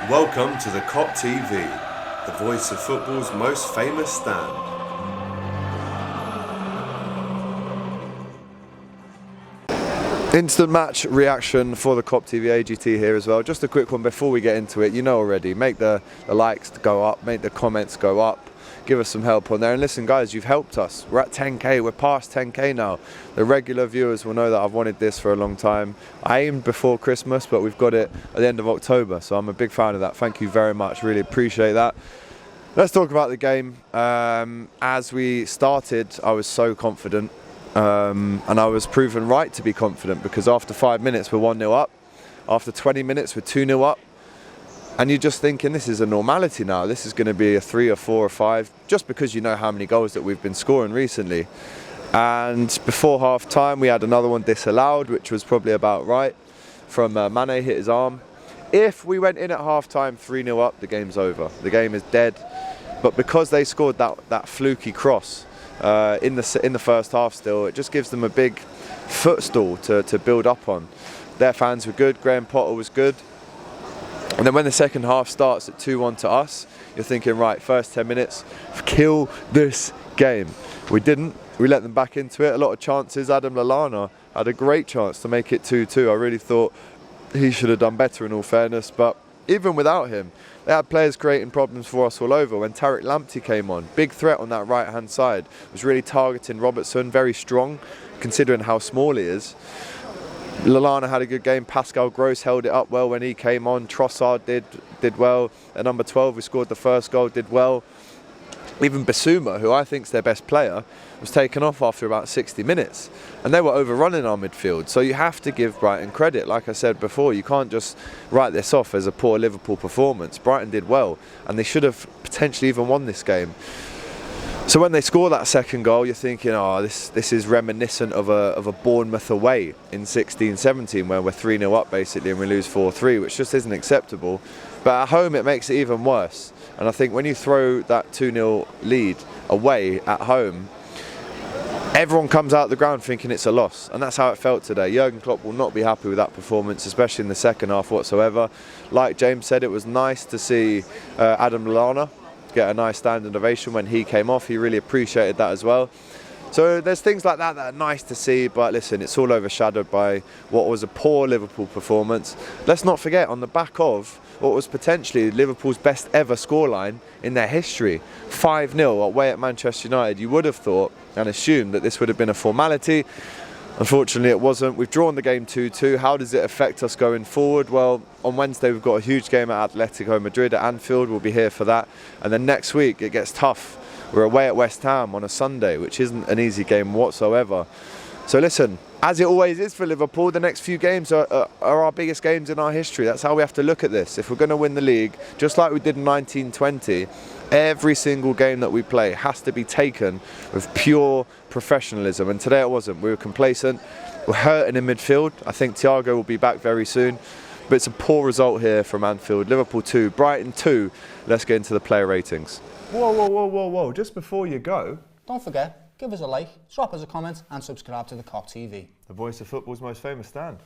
Welcome to the Kop TV, the voice of football's most famous stand. Instant match reaction for the Kop TV AGT here as well. Just a quick one before we get into it. You know already, make the likes go up, make the comments go up, give us some help on there. And listen guys, you've helped us. We're at 10k, we're past 10k now. The regular viewers will know that I've wanted this for a long time. I aimed before Christmas, but we've got it at the end of October, so I'm a big fan of that. Thank you very much, really appreciate that. Let's talk about the game. As we started, I was so confident. And I was proven right to be confident, because after 5 minutes we're 1-0 up, after 20 minutes we're 2-0 up, and you're just thinking this is a normality now, this is going to be a 3 or 4 or 5, just because you know how many goals that we've been scoring recently. And before half time we had another one disallowed, which was probably about right, from Mane, hit his arm. If we went in at half time 3-0 up, the game's over, the game is dead. But because they scored that fluky cross in the first half still, it just gives them a big footstool to build up on. Their fans were good, Graham Potter was good. And then when the second half starts at 2-1 to us, you're thinking, right, first 10 minutes, kill this game. We didn't, we let them back into it, a lot of chances. Adam Lallana had a great chance to make it 2-2. I really thought he should have done better in all fairness, but even without him, they had players creating problems for us all over. When Tariq Lamptey came on, big threat on that right-hand side, was really targeting Robertson, very strong, considering how small he is. Lallana had a good game, Pascal Gross held it up well when he came on, Trossard did well, at number 12 who scored the first goal did well. Even Basuma, who I think is their best player, was taken off after about 60 minutes. And they were overrunning our midfield. So you have to give Brighton credit. Like I said before, you can't just write this off as a poor Liverpool performance. Brighton did well, and they should have potentially even won this game. So when they score that second goal, you're thinking, oh, this is reminiscent of a Bournemouth away in 16-17, where we're 3-0 up basically and we lose 4-3, which just isn't acceptable. But at home, it makes it even worse. And I think when you throw that 2-0 lead away at home, everyone comes out of the ground thinking it's a loss. And that's how it felt today. Jurgen Klopp will not be happy with that performance, especially in the second half whatsoever. Like James said, it was nice to see Adam Lallana get a nice standing ovation when he came off. He really appreciated that as well. So there's things like that that are nice to see, but listen, it's all overshadowed by what was a poor Liverpool performance. Let's not forget, on the back of what was potentially Liverpool's best ever scoreline in their history, 5-0 away at Manchester United, you would have thought and assumed that this would have been a formality. Unfortunately it wasn't. We've drawn the game 2-2. How does it affect us going forward? Well, on Wednesday we've got a huge game at Atletico Madrid at Anfield. We'll be here for that. And then next week it gets tough. We're away at West Ham on a Sunday, which isn't an easy game whatsoever. So listen, as it always is for Liverpool, the next few games are our biggest games in our history. That's how we have to look at this. If we're going to win the league, just like we did in 1920, every single game that we play has to be taken with pure professionalism. And today it wasn't. We were complacent. We're hurting in midfield. I think Thiago will be back very soon. But it's a poor result here from Anfield. Liverpool 2, Brighton 2. Let's get into the player ratings. Whoa. Just before you go, don't forget, give us a like, drop us a comment and subscribe to the Kop TV. The voice of football's most famous stand.